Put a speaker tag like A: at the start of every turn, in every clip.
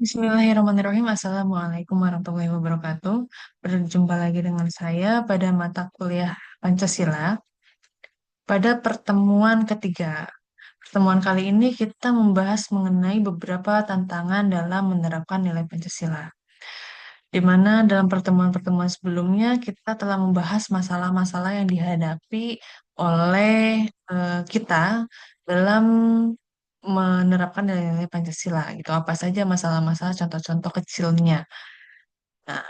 A: Bismillahirrahmanirrahim. Assalamualaikum warahmatullahi wabarakatuh. Berjumpa lagi dengan saya pada mata kuliah Pancasila pada pertemuan ketiga. Pertemuan kali ini kita membahas mengenai beberapa tantangan dalam menerapkan nilai Pancasila. Di mana dalam pertemuan-pertemuan sebelumnya kita telah membahas masalah-masalah yang dihadapi oleh kita dalam menerapkan nilai-nilai Pancasila gitu. Apa saja masalah-masalah contoh-contoh kecilnya. Nah,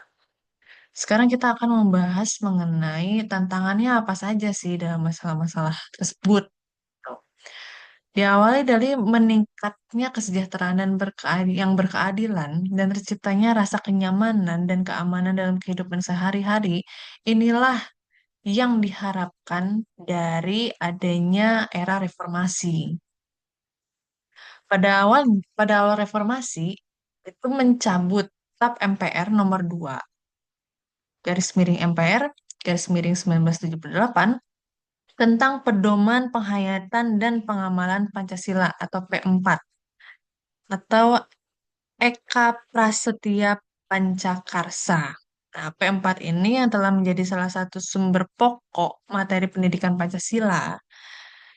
A: sekarang kita akan membahas mengenai tantangannya apa saja sih dalam masalah-masalah tersebut. Tuh. Diawali dari meningkatnya kesejahteraan dan yang berkeadilan dan terciptanya rasa kenyamanan dan keamanan dalam kehidupan sehari-hari. Inilah yang diharapkan dari adanya era reformasi. Pada awal pada awal reformasi itu mencabut Tap MPR nomor 2 garis miring MPR garis miring 1978 tentang pedoman penghayatan dan pengamalan Pancasila atau P4 atau Eka Prasetya Pancakarsa. Nah, P4 ini yang telah menjadi salah satu sumber pokok materi pendidikan Pancasila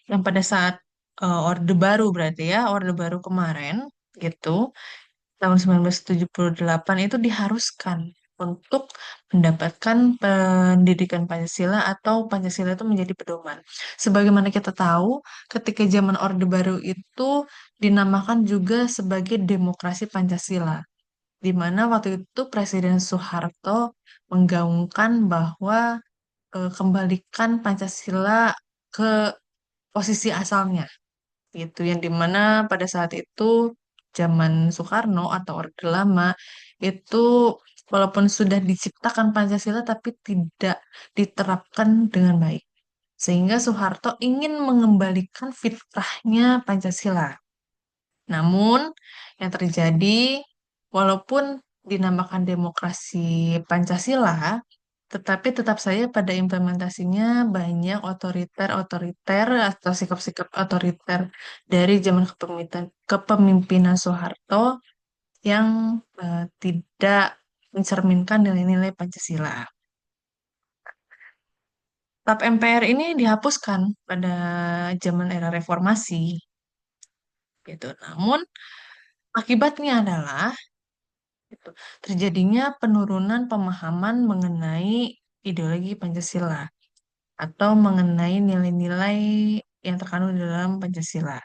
A: yang pada saat Orde Baru berarti ya, Orde Baru kemarin gitu tahun 1978 itu diharuskan untuk mendapatkan pendidikan Pancasila atau Pancasila itu menjadi pedoman. Sebagaimana kita tahu, ketika zaman Orde Baru itu dinamakan juga sebagai demokrasi Pancasila, di mana waktu itu Presiden Soeharto menggaungkan bahwa kembalikan Pancasila ke posisi asalnya gitu yang dimana pada saat itu zaman Soekarno atau Orde Lama itu walaupun sudah diciptakan Pancasila tapi tidak diterapkan dengan baik sehingga Soeharto ingin mengembalikan fitrahnya Pancasila. Namun yang terjadi walaupun dinamakan demokrasi Pancasila tetapi tetap saja pada implementasinya banyak otoriter-otoriter atau sikap-sikap otoriter dari zaman kepemimpinan Soeharto yang tidak mencerminkan nilai-nilai Pancasila. TAP MPR ini dihapuskan pada zaman era reformasi, gitu. Namun akibatnya adalah gitu, terjadinya penurunan pemahaman mengenai ideologi Pancasila atau mengenai nilai-nilai yang terkandung di dalam Pancasila.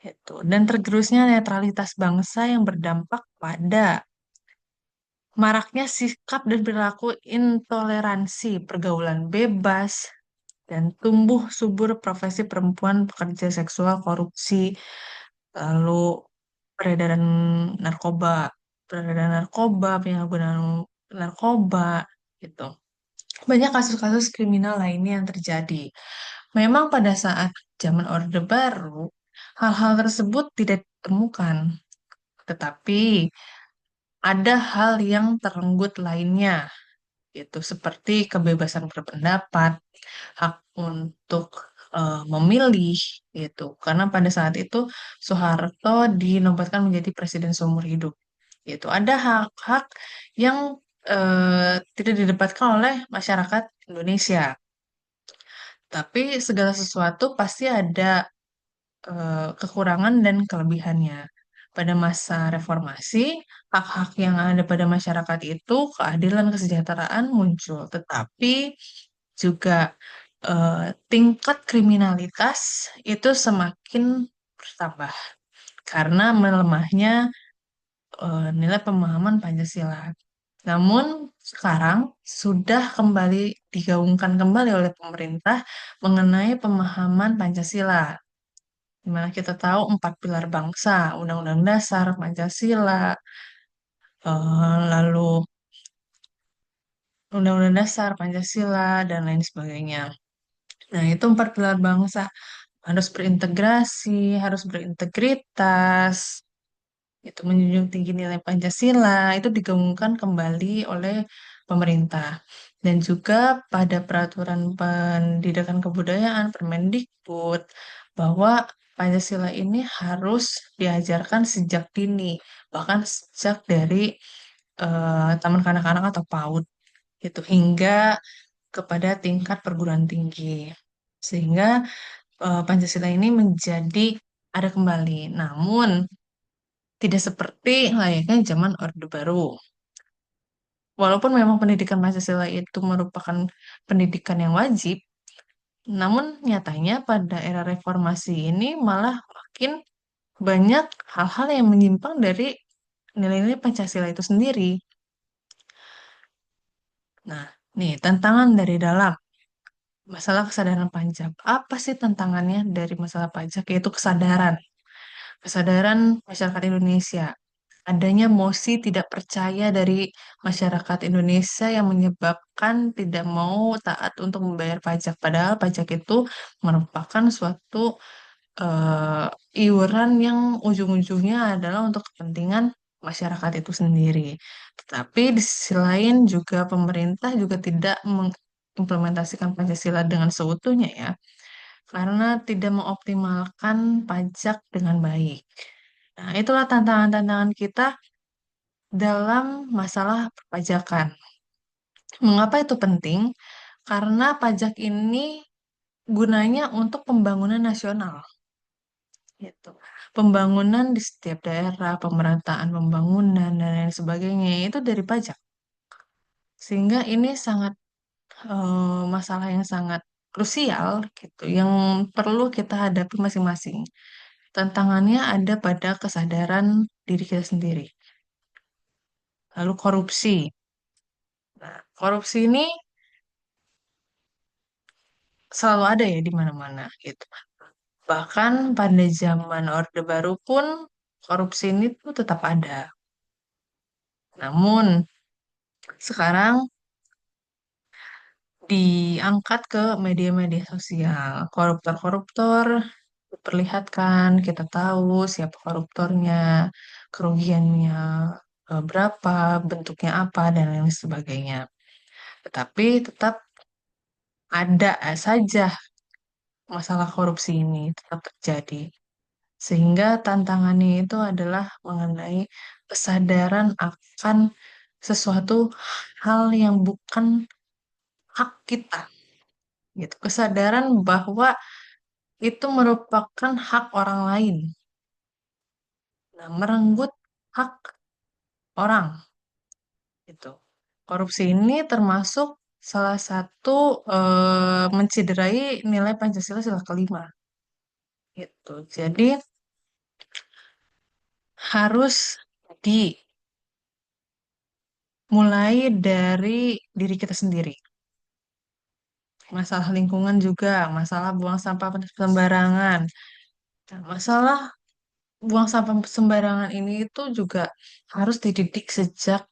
A: Gitu. Dan tergerusnya netralitas bangsa yang berdampak pada maraknya sikap dan perilaku intoleransi, pergaulan bebas, dan tumbuh subur profesi perempuan pekerja seksual, korupsi, lalu peredaran narkoba, penyalahgunaan narkoba, gitu. Banyak kasus-kasus kriminal lainnya yang terjadi. Memang pada saat zaman Orde Baru, hal-hal tersebut tidak ditemukan. Tetapi ada hal yang terenggut lainnya, yaitu seperti kebebasan berpendapat, hak untuk memilih, gitu. Karena pada saat itu Soeharto dinobatkan menjadi presiden seumur hidup. Gitu. Ada hak-hak yang tidak didapatkan oleh masyarakat Indonesia. Tapi segala sesuatu pasti ada kekurangan dan kelebihannya. Pada masa reformasi, hak-hak yang ada pada masyarakat itu, keadilan, kesejahteraan muncul. Tetapi juga tingkat kriminalitas itu semakin bertambah karena melemahnya nilai pemahaman Pancasila. Namun sekarang sudah kembali digaungkan kembali oleh pemerintah mengenai pemahaman Pancasila, di mana kita tahu empat pilar bangsa, Undang-Undang Dasar, Pancasila, lalu Undang-Undang Dasar, Pancasila, dan lain sebagainya. Nah, itu empat pilar bangsa harus berintegrasi, harus berintegritas, itu menjunjung tinggi nilai Pancasila, itu digaungkan kembali oleh pemerintah. Dan juga pada peraturan pendidikan kebudayaan Permendikbud bahwa Pancasila ini harus diajarkan sejak dini, bahkan sejak dari taman kanak-kanak atau PAUD gitu hingga kepada tingkat perguruan tinggi. Sehingga Pancasila ini menjadi ada kembali. Namun tidak seperti layaknya zaman Orde Baru. Walaupun memang pendidikan Pancasila itu merupakan pendidikan yang wajib, namun nyatanya pada era reformasi ini malah makin banyak hal-hal yang menyimpang dari nilai-nilai Pancasila itu sendiri. Nah, nih tantangan dari dalam masalah kesadaran pajak. Apa sih tantangannya dari masalah pajak? Yaitu kesadaran. Kesadaran masyarakat Indonesia. Adanya mosi tidak percaya dari masyarakat Indonesia yang menyebabkan tidak mau taat untuk membayar pajak. Padahal pajak itu merupakan suatu eh, iuran yang ujung-ujungnya adalah untuk kepentingan masyarakat itu sendiri. Tetapi di sisi lain juga pemerintah juga tidak mengimplementasikan Pancasila dengan seutuhnya ya, karena tidak mengoptimalkan pajak dengan baik. Nah, itulah tantangan-tantangan kita dalam masalah perpajakan. Mengapa itu penting? Karena pajak ini gunanya untuk pembangunan nasional. Gitu. Pembangunan di setiap daerah, pemerataan pembangunan, dan lain sebagainya, itu dari pajak. Sehingga ini sangat masalah yang sangat krusial gitu, yang perlu kita hadapi masing-masing. Tantangannya ada pada kesadaran diri kita sendiri. Lalu korupsi. Nah, korupsi ini selalu ada ya di mana-mana gitu. Bahkan pada zaman Orde Baru pun korupsi ini tuh tetap ada. Namun sekarang diangkat ke media-media sosial. Koruptor-koruptor diperlihatkan, kita tahu siapa koruptornya, kerugiannya berapa, bentuknya apa, dan lain sebagainya. Tetapi tetap ada saja masalah korupsi ini tetap terjadi. Sehingga tantangannya itu adalah mengenai kesadaran akan sesuatu hal yang bukan hak kita, gitu. Kesadaran bahwa itu merupakan hak orang lain. Nah, merenggut hak orang itu. Korupsi ini termasuk salah satu menciderai nilai Pancasila sila kelima gitu. Jadi harus dimulai dari diri kita sendiri. Masalah lingkungan juga, masalah buang sampah sembarangan. Nah, masalah buang sampah sembarangan ini itu juga harus dididik sejak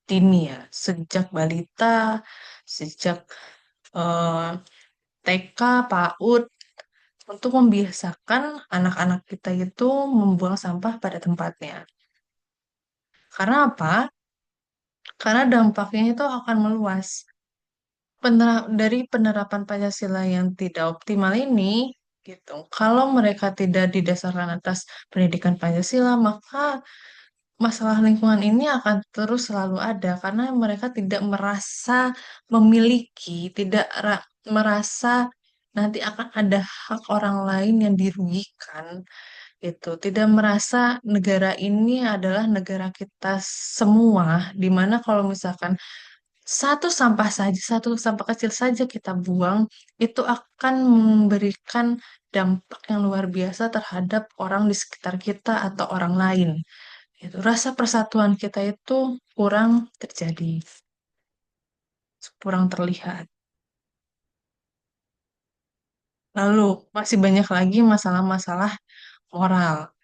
A: dini ya, sejak balita, sejak eh, TK, PAUD, untuk membiasakan anak-anak kita itu membuang sampah pada tempatnya. Karena apa? Karena dampaknya itu akan meluas. Dari penerapan Pancasila yang tidak optimal ini, gitu. Kalau mereka tidak didasarkan atas pendidikan Pancasila, maka masalah lingkungan ini akan terus selalu ada karena mereka tidak merasa memiliki, tidak merasa nanti akan ada hak orang lain yang dirugikan, itu tidak merasa negara ini adalah negara kita semua, di mana kalau misalkan satu sampah kecil saja kita buang, itu akan memberikan dampak yang luar biasa terhadap orang di sekitar kita atau orang lain. Itu rasa persatuan kita itu kurang terjadi, kurang terlihat. Lalu masih banyak lagi masalah-masalah moral.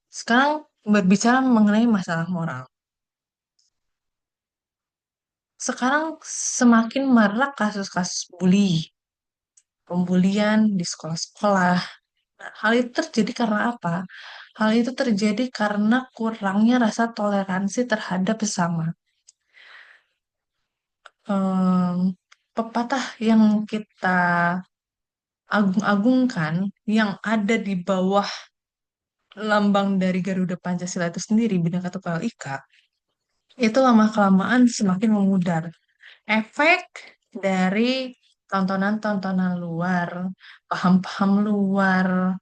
A: Sekarang berbicara mengenai masalah moral. Sekarang semakin marak kasus-kasus bully, pembulian di sekolah-sekolah. Nah, hal itu terjadi karena apa? Hal itu terjadi karena kurangnya rasa toleransi terhadap sesama. Em, Pepatah yang kita agung-agungkan yang ada di bawah lambang dari Garuda Pancasila itu sendiri, Bhinneka Tunggal Ika, itu lama-kelamaan semakin memudar. Efek dari tontonan-tontonan luar, paham-paham luar,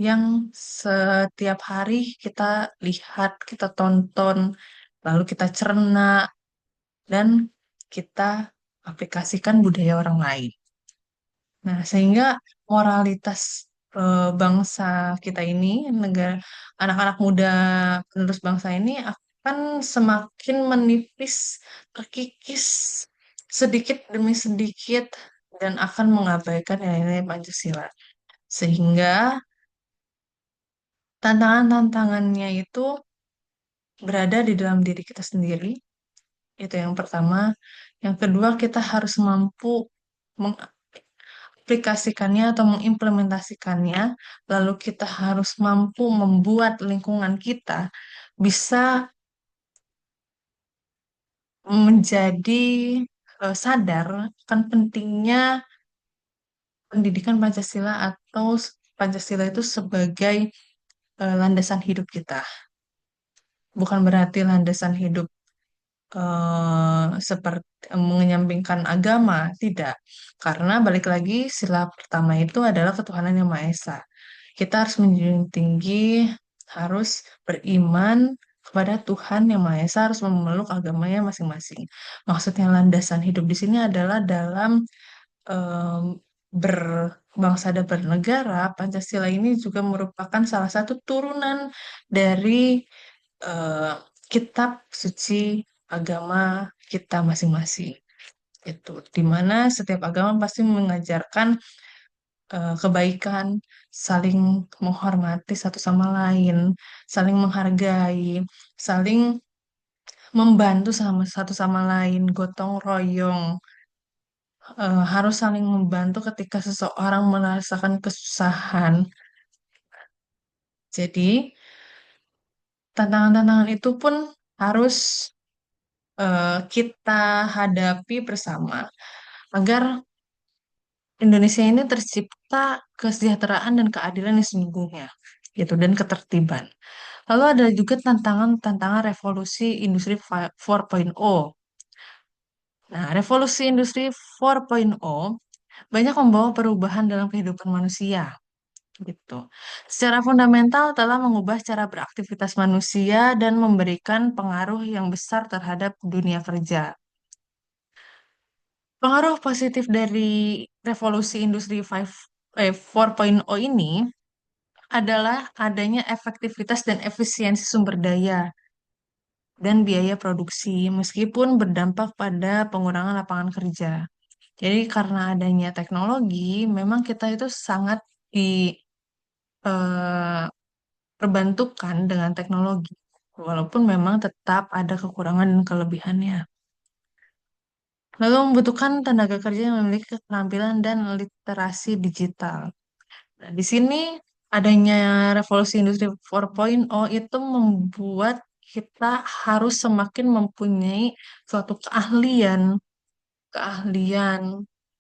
A: yang setiap hari kita lihat, kita tonton, lalu kita cerna, dan kita aplikasikan budaya orang lain. Nah, sehingga moralitas bangsa kita ini, negara anak-anak muda penerus bangsa ini akan semakin menipis, terkikis sedikit demi sedikit dan akan mengabaikan nilai-nilai Pancasila. Sehingga tantangan-tantangannya itu berada di dalam diri kita sendiri. Itu yang pertama. Yang kedua, kita harus mampu mengaplikasikannya atau mengimplementasikannya, lalu kita harus mampu membuat lingkungan kita bisa menjadi sadar akan pentingnya pendidikan Pancasila atau Pancasila itu sebagai landasan hidup kita. Bukan berarti landasan hidup seperti menyampingkan agama, tidak. Karena balik lagi sila pertama itu adalah ketuhanan yang Maha Esa. Kita harus menjunjung tinggi, harus beriman kepada Tuhan yang Maha Esa, harus memeluk agamanya masing-masing. Maksudnya landasan hidup di sini adalah dalam em, berbangsa dan bernegara. Pancasila ini juga merupakan salah satu turunan dari eh, kitab suci agama kita masing-masing. Itu di mana setiap agama pasti mengajarkan kebaikan, saling menghormati satu sama lain, saling menghargai, saling membantu sama satu sama lain, gotong royong, harus saling membantu ketika seseorang merasakan kesusahan. Jadi, tantangan-tantangan itu pun harus kita hadapi bersama agar Indonesia ini tercipta kesejahteraan dan keadilan yang sesungguhnya, gitu, dan ketertiban. Lalu ada juga tantangan-tantangan revolusi industri 4.0. Nah, revolusi industri 4.0 banyak membawa perubahan dalam kehidupan manusia, gitu. Secara fundamental telah mengubah cara beraktivitas manusia dan memberikan pengaruh yang besar terhadap dunia kerja. Pengaruh positif dari revolusi industri 4.0 ini adalah adanya efektivitas dan efisiensi sumber daya dan biaya produksi, meskipun berdampak pada pengurangan lapangan kerja. Jadi karena adanya teknologi, memang kita itu sangat diperbantukan dengan teknologi, walaupun memang tetap ada kekurangan dan kelebihannya. Lalu membutuhkan tenaga kerja yang memiliki keterampilan dan literasi digital. Nah, di sini adanya revolusi industri 4.0 itu membuat kita harus semakin mempunyai suatu keahlian,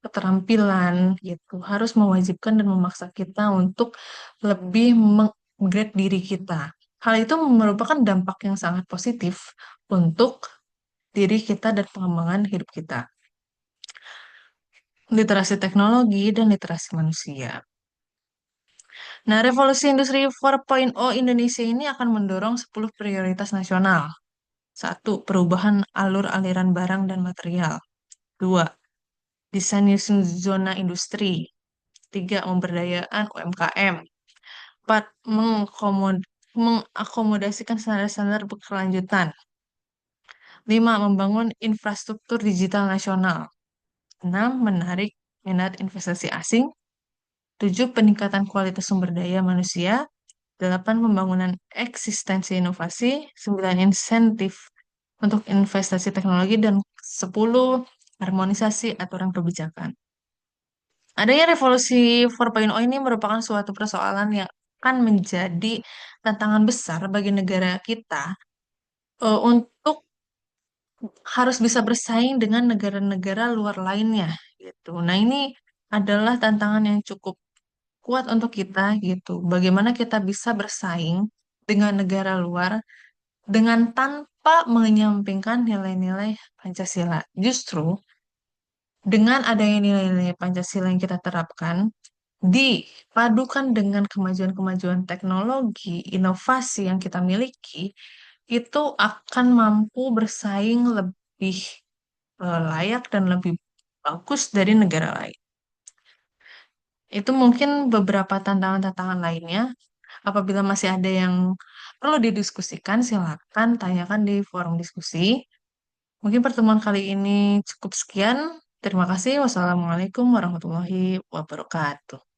A: keterampilan gitu. Harus mewajibkan dan memaksa kita untuk lebih mengupgrade diri kita. Hal itu merupakan dampak yang sangat positif untuk diri kita dan pengembangan hidup kita. Literasi teknologi dan literasi manusia. Nah, revolusi industri 4.0 Indonesia ini akan mendorong 10 prioritas nasional. Satu, perubahan alur aliran barang dan material. Dua, desain zona industri. Tiga, pemberdayaan UMKM. Empat, mengakomodasikan standar-standar berkelanjutan. Lima, membangun infrastruktur digital nasional. Enam, menarik minat investasi asing. Tujuh, peningkatan kualitas sumber daya manusia. Delapan, pembangunan eksistensi inovasi. Sembilan, insentif untuk investasi teknologi. Dan 10, harmonisasi aturan kebijakan. Adanya revolusi 4.0 ini merupakan suatu persoalan yang akan menjadi tantangan besar bagi negara kita untuk harus bisa bersaing dengan negara-negara luar lainnya gitu. Nah, ini adalah tantangan yang cukup kuat untuk kita gitu. Bagaimana kita bisa bersaing dengan negara luar dengan tanpa menyampingkan nilai-nilai Pancasila. Justru dengan adanya nilai-nilai Pancasila yang kita terapkan, dipadukan dengan kemajuan-kemajuan teknologi, inovasi yang kita miliki, itu akan mampu bersaing lebih layak dan lebih bagus dari negara lain. Itu mungkin beberapa tantangan-tantangan lainnya. Apabila masih ada yang perlu didiskusikan, silakan tanyakan di forum diskusi. Mungkin pertemuan kali ini cukup sekian. Terima kasih. Wassalamualaikum warahmatullahi wabarakatuh.